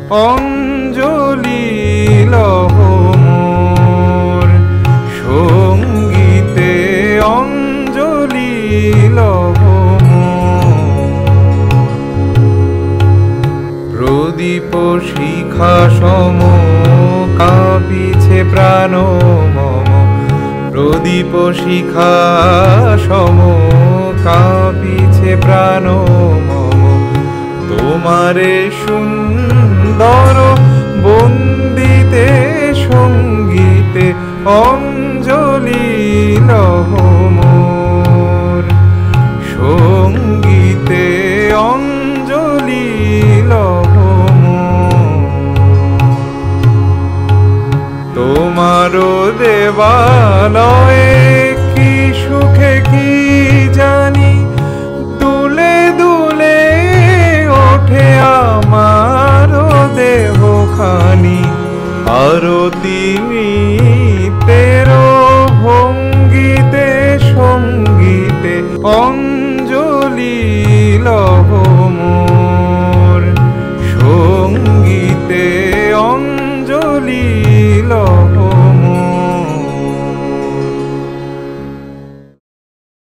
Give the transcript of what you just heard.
অঞ্জলি লহ মোর, সঙ্গীতে অঞ্জলি লহ মোর। প্রদীপ শিখা সম কাঁপিছে প্রাণ মম, প্রদীপ শিখা সম কাঁপিছে প্রাণ মম। তোমারে সুন্দর বন্দিতে সঙ্গীতে অঞ্জলি লহ মোর, সঙ্গীতে অঞ্জলি লহ মোর। তোমারো দেবালয়ে কি সুখে কি জানি দুলে দুলে ওঠে আমারো দেহখানি। আরতি নিতে